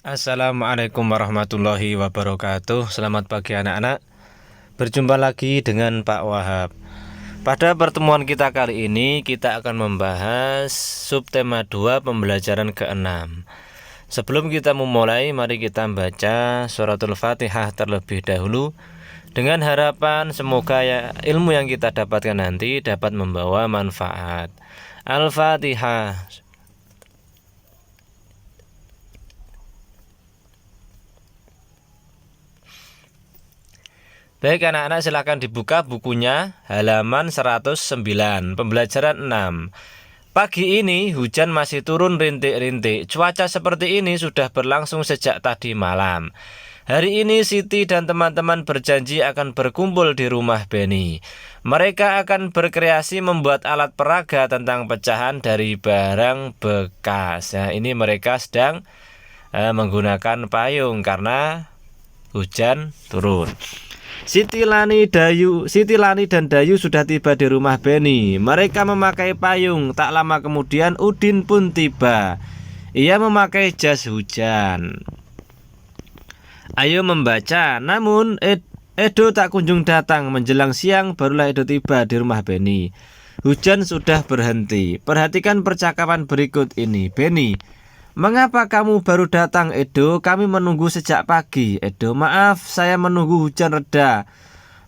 Assalamualaikum warahmatullahi wabarakatuh. Selamat pagi anak-anak. Berjumpa lagi dengan Pak Wahab. Pada pertemuan kita kali ini kita akan membahas subtema 2 pembelajaran ke-6. Sebelum kita memulai, mari kita baca suratul Fatihah terlebih dahulu dengan harapan semoga ilmu yang kita dapatkan nanti dapat membawa manfaat. Al-Fatihah. Baik anak-anak, silakan dibuka bukunya halaman 109, pembelajaran 6. Pagi ini hujan masih turun rintik-rintik. Cuaca seperti ini sudah berlangsung sejak tadi malam. Hari ini Siti dan teman-teman berjanji akan berkumpul di rumah Beni. Mereka akan berkreasi membuat alat peraga tentang pecahan dari barang bekas. Nah, ini mereka sedang menggunakan payung karena hujan turun. Siti Lani dan Dayu sudah tiba di rumah Beni. Mereka memakai payung. Tak lama kemudian Udin pun tiba. Ia memakai jas hujan. Ayo membaca. Namun Edo tak kunjung datang. Menjelang siang barulah Edo tiba di rumah Beni. Hujan sudah berhenti. Perhatikan percakapan berikut ini. Beni: mengapa kamu baru datang, Edo? Kami menunggu sejak pagi. Edo: maaf, saya menunggu hujan reda.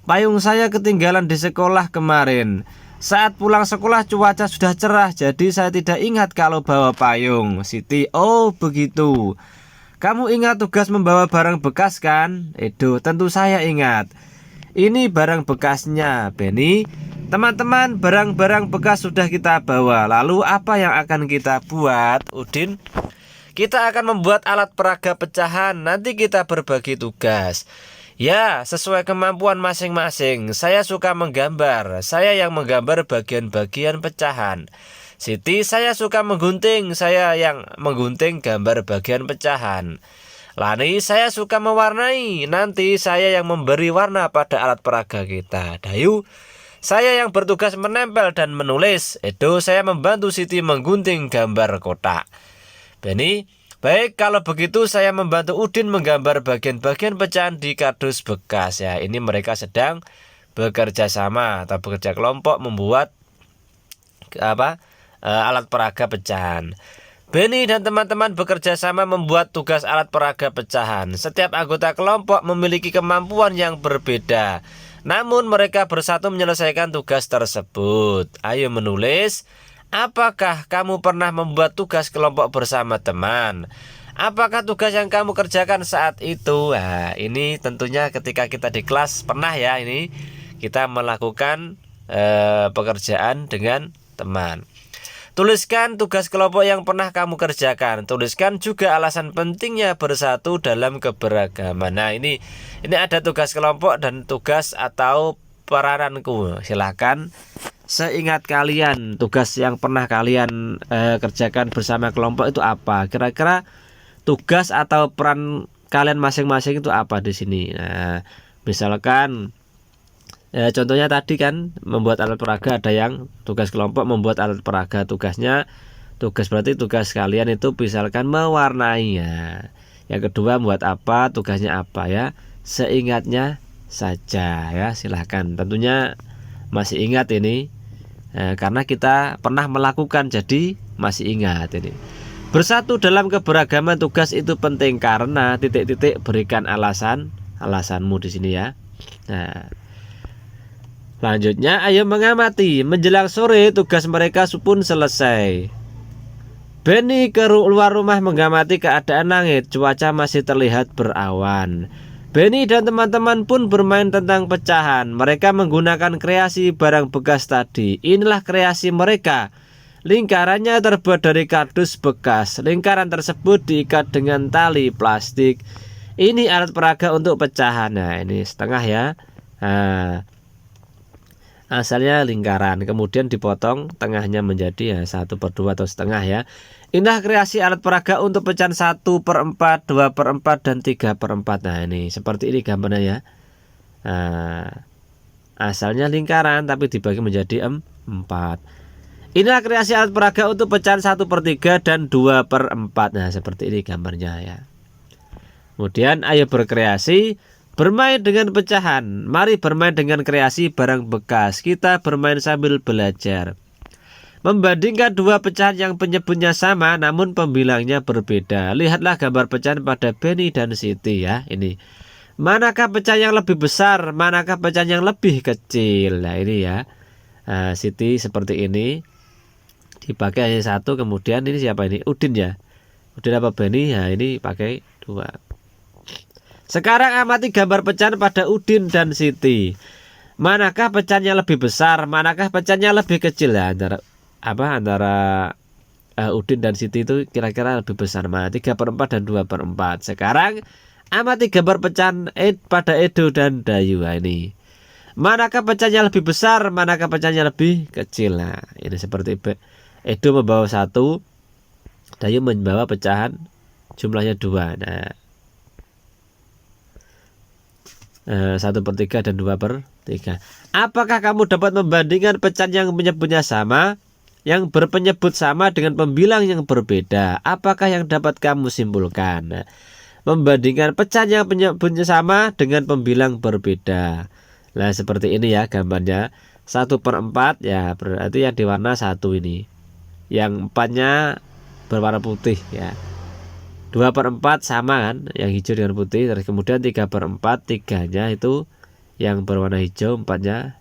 Payung saya ketinggalan di sekolah kemarin. Saat pulang sekolah cuaca sudah cerah, jadi saya tidak ingat kalau bawa payung. Siti: oh begitu. Kamu ingat tugas membawa barang bekas kan? Edo: tentu saya ingat. Ini barang bekasnya, Beni. Teman-teman, barang-barang bekas sudah kita bawa. Lalu apa yang akan kita buat, Udin? Kita akan membuat alat peraga pecahan. Nanti kita berbagi tugas. Ya, sesuai kemampuan masing-masing. Saya suka menggambar. Saya yang menggambar bagian-bagian pecahan. Siti: saya suka menggunting. Saya yang menggunting gambar bagian pecahan. Lani: saya suka mewarnai. Nanti saya yang memberi warna pada alat peraga kita. Dayu: saya yang bertugas menempel dan menulis. Edo: saya membantu Siti menggunting gambar kotak. Beni: baik, kalau begitu saya membantu Udin menggambar bagian-bagian pecahan di kardus bekas. Ya, ini mereka sedang bekerja sama atau bekerja kelompok membuat alat peraga pecahan. Beni dan teman-teman bekerja sama membuat tugas alat peraga pecahan. Setiap anggota kelompok memiliki kemampuan yang berbeda, namun mereka bersatu menyelesaikan tugas tersebut. Ayo menulis. Apakah kamu pernah membuat tugas kelompok bersama teman? Apakah tugas yang kamu kerjakan saat itu? Nah, ini tentunya ketika kita di kelas pernah ya, ini kita melakukan pekerjaan dengan teman. Tuliskan tugas kelompok yang pernah kamu kerjakan. Tuliskan juga alasan pentingnya bersatu dalam keberagaman. Nah, ini ada tugas kelompok dan tugas atau perananku. Silakan seingat kalian tugas yang pernah kalian kerjakan bersama kelompok itu apa? Kira-kira tugas atau peran kalian masing-masing itu apa di sini? Nah, misalkan contohnya tadi kan membuat alat peraga, ada yang tugas kelompok membuat alat peraga. Tugas berarti tugas kalian itu misalkan mewarnai ya. Yang kedua buat apa? Tugasnya apa ya? Seingatnya saja ya. Silahkan. Tentunya masih ingat ini. Karena kita pernah melakukan, jadi masih ingat ini. Bersatu dalam keberagaman tugas itu penting karena titik-titik berikan alasanmu di sini ya. Nah, lanjutnya ayo mengamati. Menjelang sore tugas mereka pun selesai. Beni keluar rumah mengamati keadaan langit. Cuaca masih terlihat berawan. Beni dan teman-teman pun bermain tentang pecahan. Mereka menggunakan kreasi barang bekas tadi. Inilah kreasi mereka. Lingkarannya terbuat dari kardus bekas. Lingkaran tersebut diikat dengan tali plastik. Ini alat peraga untuk pecahan. Nah, ini setengah ya. Nah, asalnya lingkaran, kemudian dipotong tengahnya menjadi 1/2 atau setengah ya. Inilah kreasi alat peraga untuk pecahan 1/4, 2/4 dan 3/4. Nah, ini seperti ini gambarnya ya. Nah, asalnya lingkaran tapi dibagi menjadi 4. Inilah kreasi alat peraga untuk pecahan 1/3 dan 2/4. Nah, seperti ini gambarnya ya. Kemudian ayo berkreasi, bermain dengan pecahan. Mari bermain dengan kreasi barang bekas. Kita bermain sambil belajar. Membandingkan dua pecahan yang penyebutnya sama namun pembilangnya berbeda. Lihatlah gambar pecahan pada Benny dan Siti ya. Ini. Manakah pecahan yang lebih besar? Manakah pecahan yang lebih kecil? Nah ini ya. Siti seperti ini. Dipakai hanya satu. Kemudian ini siapa ini? Udin ya. Udin apa Benny? Nah ini pakai dua. Sekarang amati gambar pecahan pada Udin dan Siti. Manakah pecahannya lebih besar? Manakah pecahannya lebih kecil? Ya, antara Udin dan Siti itu kira-kira lebih besar mana? 3/4 dan 2/4. Sekarang amati gambar pecahan pada Edo dan Dayu. Nah, ini. Manakah pecahannya lebih besar? Manakah pecahannya lebih kecil? Nah, ini seperti Edo membawa 1, Dayu membawa pecahan jumlahnya 2. Nah, 1/3 dan 2/3. Apakah kamu dapat membandingkan pecahan yang menyebutnya sama, yang berpenyebut sama dengan pembilang yang berbeda? Apakah yang dapat kamu simpulkan? Nah, membandingkan pecahan yang penyebutnya sama dengan pembilang berbeda. Nah seperti ini ya gambarnya. 1/4 ya berarti yang diwarna 1 ini. Yang 4-nya berwarna putih ya. 2/4 sama kan, yang hijau dengan putih. Terus kemudian 3/4, 3-nya itu yang berwarna hijau, 4-nya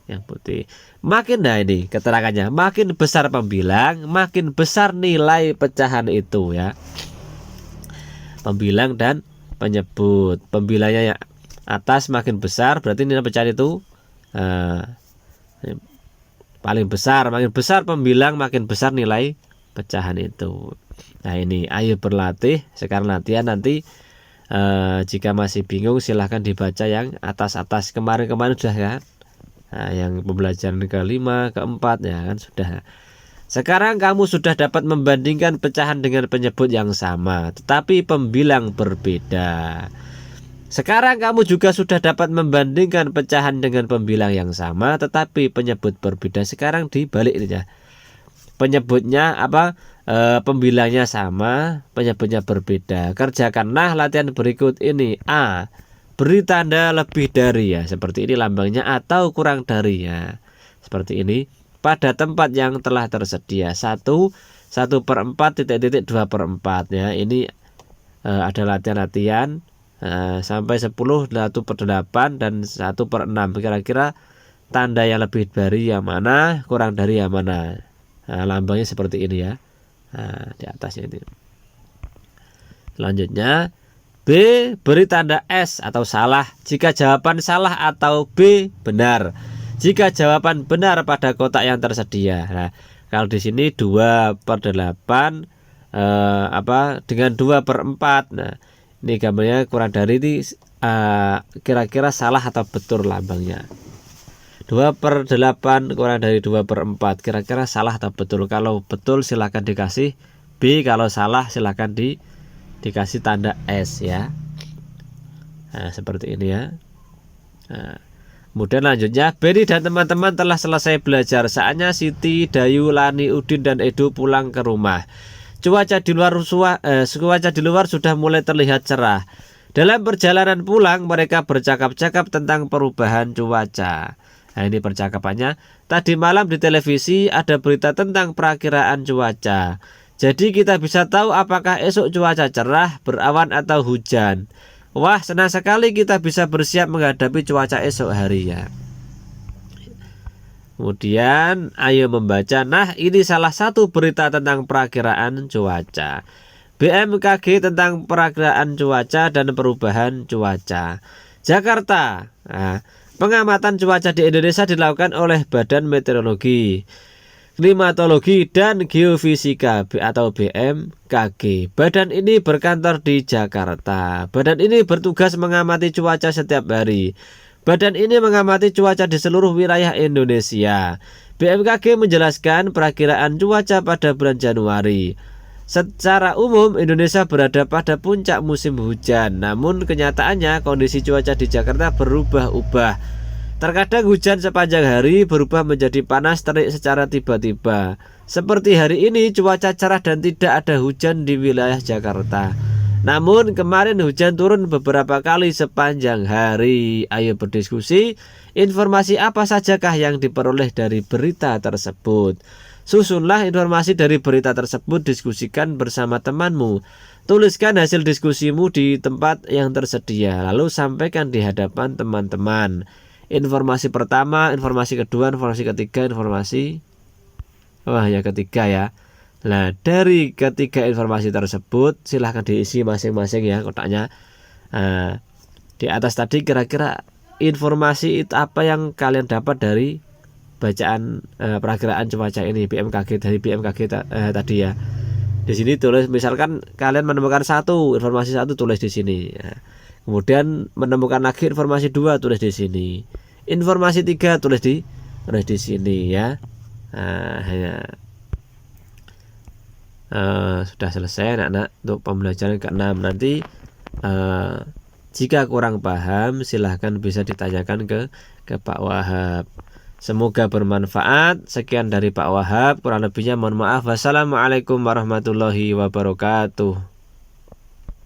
yang putih. Makin, nah ini keterangannya, makin besar pembilang, makin besar nilai pecahan itu ya. Pembilang dan penyebut. Pembilangnya yang atas makin besar, berarti nilai pecahan itu paling besar. Makin besar pembilang, makin besar nilai pecahan itu. Nah ini ayo berlatih. Sekarang latihan, nanti jika masih bingung silahkan dibaca yang atas-atas. Kemarin-kemarin sudah kan, yang pembelajaran ke-5, ke-4 ya kan sudah. Sekarang kamu sudah dapat membandingkan pecahan dengan penyebut yang sama tetapi pembilang berbeda. Sekarang kamu juga sudah dapat membandingkan pecahan dengan pembilang yang sama tetapi penyebut berbeda. Sekarang dibalik ini ya. Penyebutnya apa? Pembilangnya sama, penyebutnya berbeda. Kerjakanlah latihan berikut ini. A. Beri tanda lebih dari ya. Seperti ini lambangnya, atau kurang dari ya. Seperti ini. Pada tempat yang telah tersedia. 1/4 titik-titik 2/4 ya. Ini ada latihan-latihan sampai 10, 1/8 dan 1/6. Kira-kira tanda yang lebih dari yang mana, kurang dari yang mana. Lambangnya seperti ini ya. Di atasnya ini. Selanjutnya B. Beri tanda S atau salah jika jawaban salah atau B benar jika jawaban benar pada kotak yang tersedia. Nah, kalau di sini 2/8 dengan 2/4. Nah, ini gambarnya kurang dari ini, kira-kira salah atau betul lambangnya. 2/8 kurang dari 2/4, kira-kira salah atau betul. Kalau betul silahkan dikasih B, kalau salah silahkan dikasih tanda S ya. Nah, seperti ini ya. Kemudian lanjutnya, Benny dan teman-teman telah selesai belajar. Saatnya Siti, Dayu, Lani, Udin dan Edo pulang ke rumah. Cuaca di luar sudah mulai terlihat cerah. Dalam perjalanan pulang mereka bercakap-cakap tentang perubahan cuaca. Nah ini percakapannya. Tadi malam di televisi ada berita tentang perakiraan cuaca. Jadi kita bisa tahu apakah esok cuaca cerah, berawan atau hujan. Wah, senang sekali kita bisa bersiap menghadapi cuaca esok hari ya. Kemudian ayo membaca. Nah, ini salah satu berita tentang perakiraan cuaca. BMKG tentang perakiraan cuaca dan perubahan cuaca. Jakarta. Nah, pengamatan cuaca di Indonesia dilakukan oleh Badan Meteorologi, Klimatologi dan Geofisika atau BMKG. Badan ini berkantor di Jakarta. Badan ini bertugas mengamati cuaca setiap hari. Badan ini mengamati cuaca di seluruh wilayah Indonesia. BMKG menjelaskan perakiraan cuaca pada bulan Januari. Secara umum Indonesia berada pada puncak musim hujan. Namun kenyataannya kondisi cuaca di Jakarta berubah-ubah. Terkadang hujan sepanjang hari berubah menjadi panas terik secara tiba-tiba. Seperti hari ini cuaca cerah dan tidak ada hujan di wilayah Jakarta. Namun kemarin hujan turun beberapa kali sepanjang hari. Ayo berdiskusi, informasi apa sajakah yang diperoleh dari berita tersebut? Susunlah informasi dari berita tersebut, diskusikan bersama temanmu. Tuliskan hasil diskusimu di tempat yang tersedia, lalu sampaikan di hadapan teman-teman. Informasi pertama, informasi kedua, informasi ketiga, yang ketiga ya. Nah, dari ketiga informasi tersebut silahkan diisi masing-masing ya kotaknya. Di atas tadi kira-kira informasi itu apa yang kalian dapat dari bacaan perakiraan cuaca ini dari BMKG tadi ya. Di sini tulis, misalkan kalian menemukan informasi satu tulis di sini. Kemudian menemukan lagi informasi 2 tulis di sini. Informasi 3 tulis di sini ya. Sudah selesai anak-anak untuk pembelajaran ke-6. Nanti jika kurang paham silahkan bisa ditanyakan ke Pak Wahab. Semoga bermanfaat. Sekian dari Pak Wahab, kurang lebihnya mohon maaf. Wassalamualaikum warahmatullahi wabarakatuh.